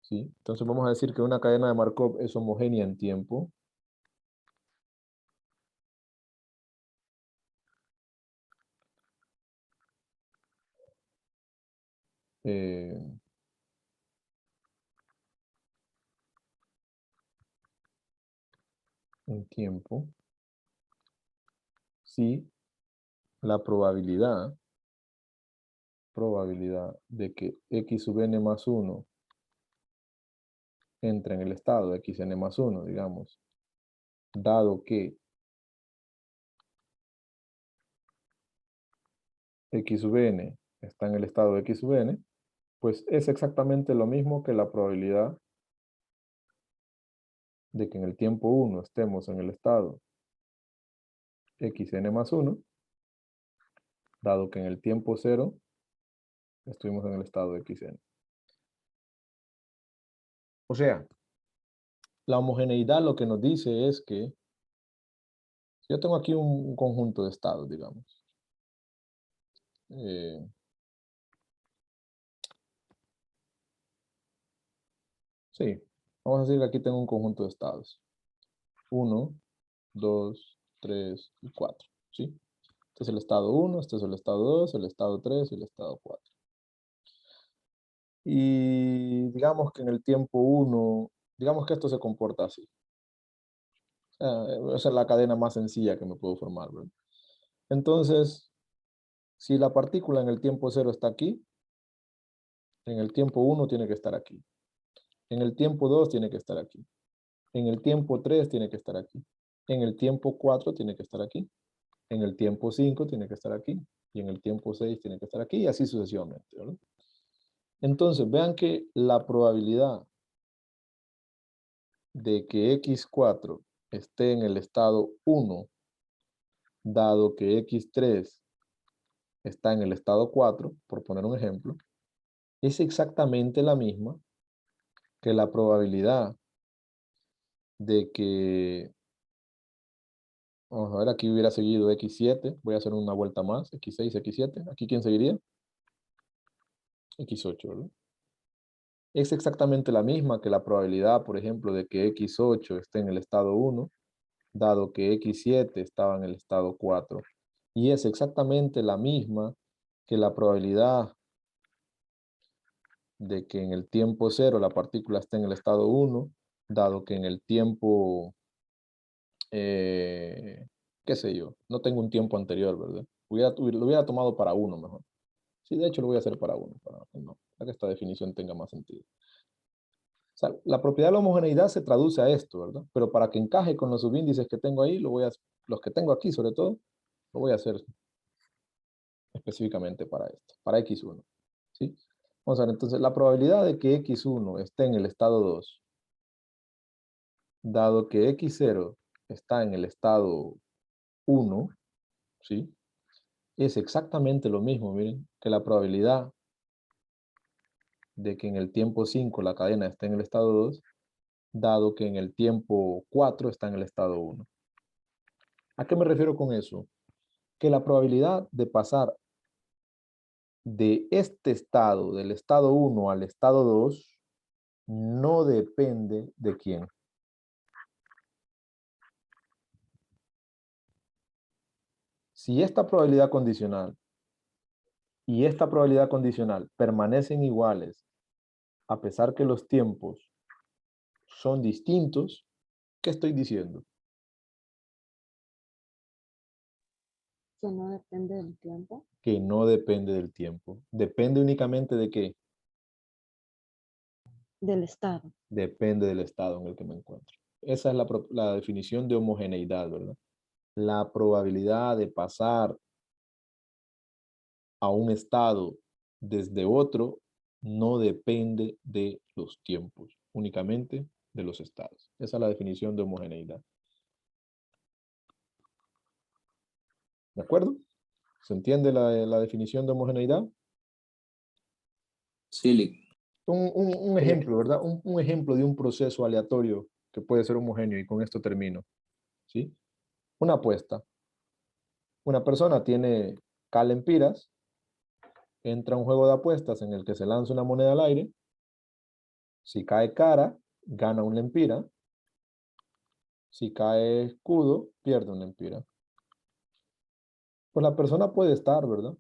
¿Sí? Entonces vamos a decir que una cadena de Markov es homogénea en tiempo eh, en tiempo si la probabilidad de que x sub n más 1 entra en el estado de xn más 1, digamos, dado que x sub n está en el estado de x sub n, pues es exactamente lo mismo que la probabilidad de que en el tiempo 1 estemos en el estado xn más 1, dado que en el tiempo 0 estuvimos en el estado de xn. O sea, la homogeneidad lo que nos dice es que yo tengo aquí un conjunto de estados, digamos. Sí, vamos a decir que aquí tengo un conjunto de estados. 1, 2, 3 y 4. ¿Sí? Este es el estado 1, este es el estado 2, el estado 3 y el estado 4. Y digamos que en el tiempo 1, digamos que esto se comporta así. Esa es la cadena más sencilla que me puedo formar, ¿verdad? Entonces, si la partícula en el tiempo 0 está aquí, en el tiempo 1 tiene que estar aquí. En el tiempo 2 tiene que estar aquí. En el tiempo 3 tiene que estar aquí. En el tiempo 4 tiene que estar aquí. En el tiempo 5 tiene que estar aquí. Y en el tiempo 6 tiene que estar aquí. Y así sucesivamente, ¿verdad? Entonces, vean que la probabilidad de que x4 esté en el estado 1, dado que x3 está en el estado 4, por poner un ejemplo, es exactamente la misma que la probabilidad de que, vamos a ver, aquí hubiera seguido x7, voy a hacer una vuelta más, x6, x7, aquí ¿quién seguiría? x8, ¿verdad? Es exactamente la misma que la probabilidad, por ejemplo, de que x8 esté en el estado 1, dado que x7 estaba en el estado 4. Y es exactamente la misma que la probabilidad de que en el tiempo 0 la partícula esté en el estado 1, dado que en el tiempo, qué sé yo, no tengo un tiempo anterior, ¿verdad? Lo hubiera tomado para 1 mejor. Sí, de hecho lo voy a hacer para 1, para que esta definición tenga más sentido. O sea, la propiedad de la homogeneidad se traduce a esto, ¿verdad? Pero para que encaje con los subíndices que tengo ahí, los que tengo aquí sobre todo, lo voy a hacer específicamente para esto, para x1. ¿Sí? Vamos a ver, entonces, la probabilidad de que x1 esté en el estado 2, dado que x0 está en el estado 1, ¿sí? Es exactamente lo mismo, miren, que la probabilidad de que en el tiempo 5 la cadena esté en el estado 2, dado que en el tiempo 4 está en el estado 1. ¿A qué me refiero con eso? Que la probabilidad de pasar de este estado, del estado 1 al estado 2, no depende de quién. Si esta probabilidad condicional y esta probabilidad condicional permanecen iguales, a pesar que los tiempos son distintos, ¿qué estoy diciendo? Que no depende del tiempo. Que no depende del tiempo. Depende únicamente de qué. Del estado. Depende del estado en el que me encuentro. Esa es la definición de homogeneidad, ¿verdad? La probabilidad de pasar a un estado desde otro no depende de los tiempos, únicamente de los estados. Esa es la definición de homogeneidad. ¿De acuerdo? ¿Se entiende la definición de homogeneidad? Sí, Lick. Un ejemplo, ¿verdad? Un ejemplo de un proceso aleatorio que puede ser homogéneo, y con esto termino. ¿Sí? Una apuesta. Una persona tiene lempiras, entra a un juego de apuestas en el que se lanza una moneda al aire. Si cae cara, gana un lempira. Si cae escudo, pierde un lempira. Pues la persona puede estar, ¿verdad?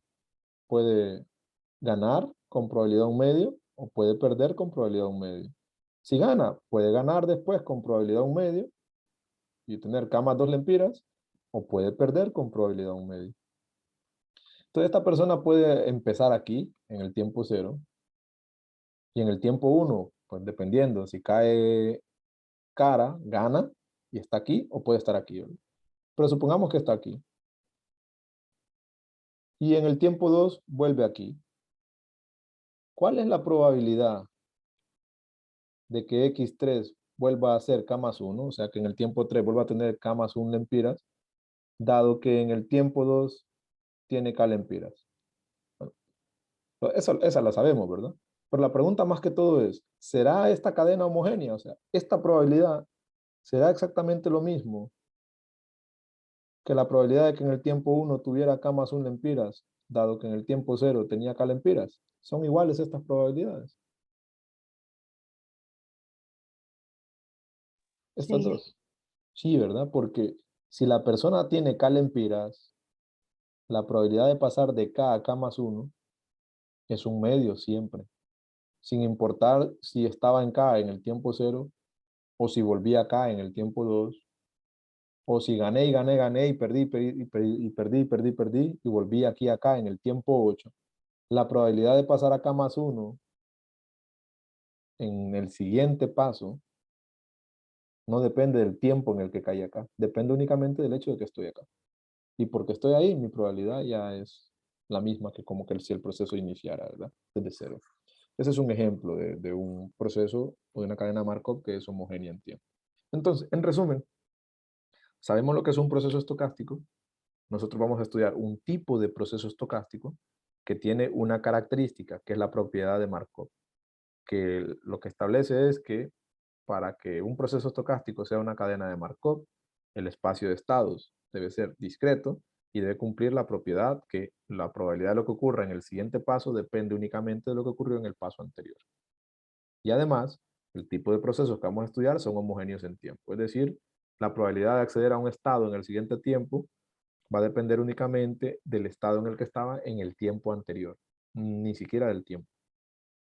Puede ganar con probabilidad 1/2 o puede perder con probabilidad 1/2. Si gana, puede ganar después con probabilidad 1/2 y tener K más 2 lempiras, o puede perder con probabilidad 1/2. Entonces esta persona puede empezar aquí, en el tiempo 0, y en el tiempo 1, pues dependiendo, si cae cara, gana, y está aquí, o puede estar aquí, ¿verdad? Pero supongamos que está aquí. Y en el tiempo 2 vuelve aquí. ¿Cuál es la probabilidad de que X3 vuelva a ser K más 1? O sea, que en el tiempo 3 vuelva a tener K más 1 lempiras, dado que en el tiempo 2 tiene K lempiras. Bueno, esa la sabemos, ¿verdad? Pero la pregunta más que todo es, ¿será esta cadena homogénea? O sea, esta probabilidad será exactamente lo mismo que la probabilidad de que en el tiempo 1 tuviera K más 1 lempiras, dado que en el tiempo 0 tenía K lempiras. ¿Son iguales estas probabilidades? Estas Sí, dos. Sí, ¿verdad? Porque si la persona tiene K lempiras, la probabilidad de pasar de K a K más 1 es 1/2 siempre. Sin importar si estaba en K en el tiempo 0 o si volvía a K en el tiempo 2, o si gané y gané, gané y perdí, perdí y volví aquí acá en el tiempo 8. La probabilidad de pasar acá más 1 en el siguiente paso no depende del tiempo en el que caí acá, depende únicamente del hecho de que estoy acá. Y porque estoy ahí, mi probabilidad ya es la misma que como que si el proceso iniciara, ¿verdad? Desde 0. Ese es un ejemplo de un proceso o de una cadena Markov que es homogénea en tiempo. Entonces, en resumen, sabemos lo que es un proceso estocástico. Nosotros vamos a estudiar un tipo de proceso estocástico que tiene una característica, que es la propiedad de Markov, que lo que establece es que para que un proceso estocástico sea una cadena de Markov, el espacio de estados debe ser discreto y debe cumplir la propiedad que la probabilidad de lo que ocurra en el siguiente paso depende únicamente de lo que ocurrió en el paso anterior. Y además, el tipo de procesos que vamos a estudiar son homogéneos en tiempo, es decir, la probabilidad de acceder a un estado en el siguiente tiempo va a depender únicamente del estado en el que estaba en el tiempo anterior, ni siquiera del tiempo.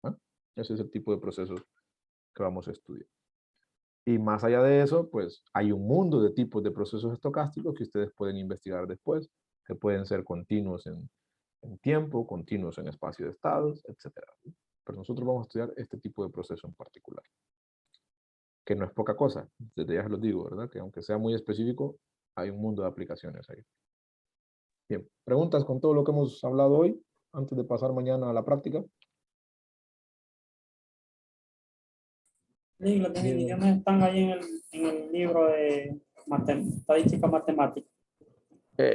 ¿Ah? Ese es el tipo de procesos que vamos a estudiar. Y más allá de eso, pues hay un mundo de tipos de procesos estocásticos que ustedes pueden investigar después, que pueden ser continuos en tiempo, continuos en espacio de estados, etc. Pero nosotros vamos a estudiar este tipo de proceso en particular, que no es poca cosa, desde ya se los digo, ¿verdad? Que aunque sea muy específico, hay un mundo de aplicaciones ahí. Bien, preguntas con todo lo que hemos hablado hoy, antes de pasar mañana a la práctica. Sí, las definiciones están ahí en el libro de estadística matemática.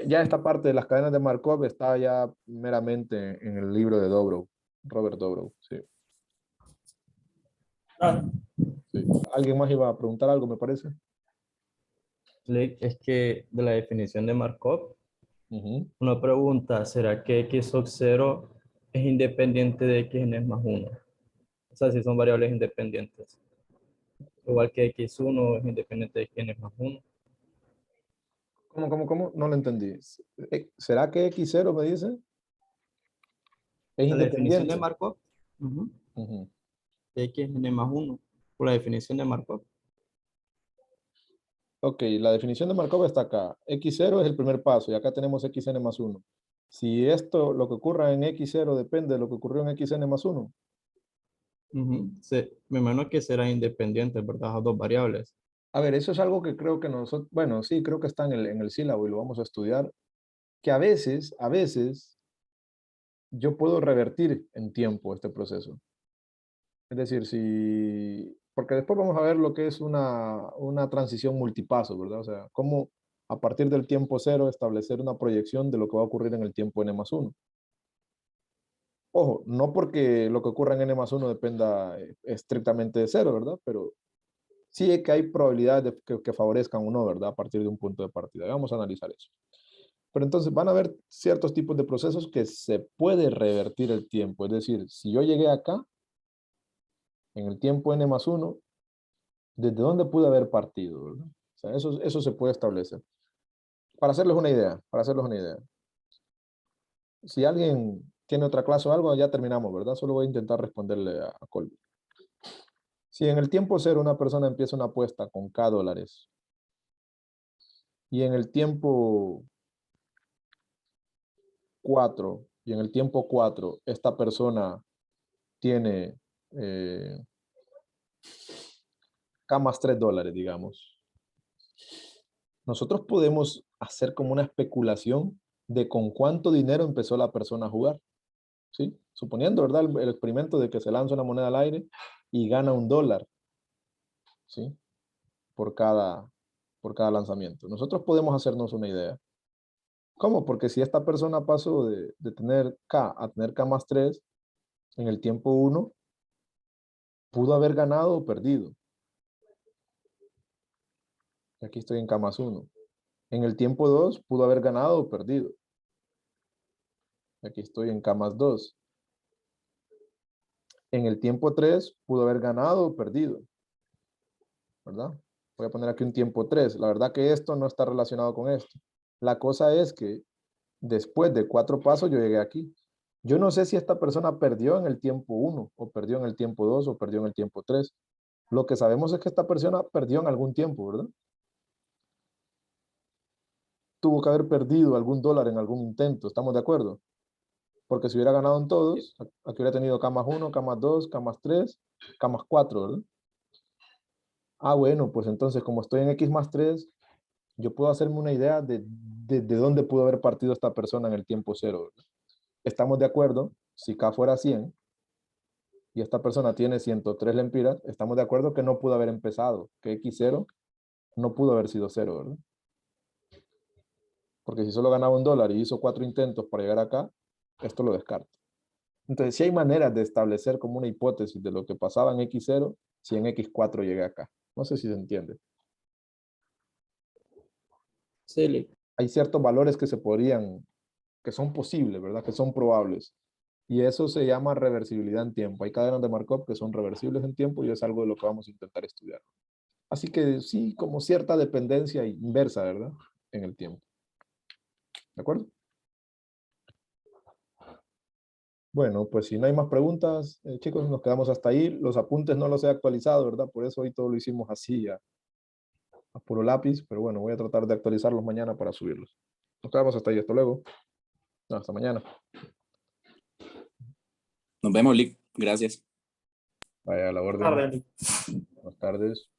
Ya esta parte de las cadenas de Markov está ya meramente en el libro de Dobrow, Robert Dobrow, sí. Ah, Sí. ¿Alguien más iba a preguntar algo, me parece? Es que de la definición de Markov, Ujú. una pregunta, ¿será que x sub 0 es independiente de x en es más 1? O sea, si son variables independientes. Igual que x1 es independiente de x en es más 1. ¿Cómo? No lo entendí. ¿Será que X0 me dice? Es La definición de independiente. Markov, Ujú. de x en es más 1, por la definición de Markov. Ok, la definición de Markov está acá. X0 es el primer paso y acá tenemos xn más 1. Si esto, lo que ocurra en X0 depende de lo que ocurrió en xn más 1. Me imagino que serán independientes, ¿verdad? Las dos variables. A ver, eso es algo que creo que nosotros, bueno, sí, creo que está en el sílabo y lo vamos a estudiar, que a veces, yo puedo revertir en tiempo este proceso. Es decir, si, porque después vamos a ver lo que es una transición multipaso, ¿verdad? O sea, cómo a partir del tiempo 0 establecer una proyección de lo que va a ocurrir en el tiempo n más 1. Ojo, no porque lo que ocurra en n más 1 dependa estrictamente de 0, ¿verdad? Pero sí que hay probabilidades de que favorezcan o no, ¿verdad? A partir de un punto de partida. Vamos a analizar eso. Pero entonces van a haber ciertos tipos de procesos que se puede revertir el tiempo. Es decir, si yo llegué acá, en el tiempo n más 1, ¿desde dónde pude haber partido? ¿Verdad? O sea, eso se puede establecer. Para hacerles una idea, Si alguien ¿Tiene otra clase o algo? Ya terminamos, ¿verdad? Solo voy a intentar responderle a Colby. Si en el tiempo 0 una persona empieza una apuesta con K dólares y en el tiempo 4 y en el tiempo 4 esta persona tiene K más $3, digamos. Nosotros podemos hacer como una especulación de con cuánto dinero empezó la persona a jugar. ¿Sí? Suponiendo, ¿verdad? El experimento de que se lanza una moneda al aire y gana $1, ¿sí? Por cada lanzamiento. Nosotros podemos hacernos una idea. ¿Cómo? Porque si esta persona pasó de tener K a tener K más 3 en el tiempo 1, pudo haber ganado o perdido. Aquí estoy en K más 1. En el tiempo 2 pudo haber ganado o perdido. Aquí estoy en K más 2. En el tiempo 3 pudo haber ganado o perdido. ¿Verdad? Voy a poner aquí un tiempo 3. La verdad que esto no está relacionado con esto. La cosa es que después de 4 pasos yo llegué aquí. Yo no sé si esta persona perdió en el tiempo 1, o perdió en el tiempo 2, o perdió en el tiempo 3. Lo que sabemos es que esta persona perdió en algún tiempo, ¿verdad? Tuvo que haber perdido algún dólar en algún intento, ¿estamos de acuerdo? Porque si hubiera ganado en todos, aquí hubiera tenido K más 1, K más 2, K más 3, K más 4, ¿verdad? Ah, bueno, pues entonces como estoy en X más 3, yo puedo hacerme una idea de dónde pudo haber partido esta persona en el tiempo 0, ¿verdad? Estamos de acuerdo, si K fuera 100 y esta persona tiene 103 lempiras, estamos de acuerdo que no pudo haber empezado, que X0 no pudo haber sido 0, ¿verdad? Porque si solo ganaba $1 y hizo 4 intentos para llegar acá, esto lo descarto. Entonces, sí hay maneras de establecer como una hipótesis de lo que pasaba en X0 si en X4 llegué acá. No sé si se entiende. Sí, Hay ciertos valores que se podrían, que son posibles, ¿verdad? Que son probables. Y eso se llama reversibilidad en tiempo. Hay cadenas de Markov que son reversibles en tiempo y es algo de lo que vamos a intentar estudiar. Así que sí, como cierta dependencia inversa, ¿verdad? En el tiempo. ¿De acuerdo? Bueno, pues si no hay más preguntas, chicos, nos quedamos hasta ahí. Los apuntes no los he actualizado, ¿verdad? Por eso hoy todo lo hicimos así, a puro lápiz. Pero bueno, voy a tratar de actualizarlos mañana para subirlos. Nos quedamos hasta ahí. Hasta luego. No, hasta mañana. Nos vemos, Lick. Gracias. Vaya a la orden. Tarde. Buenas tardes.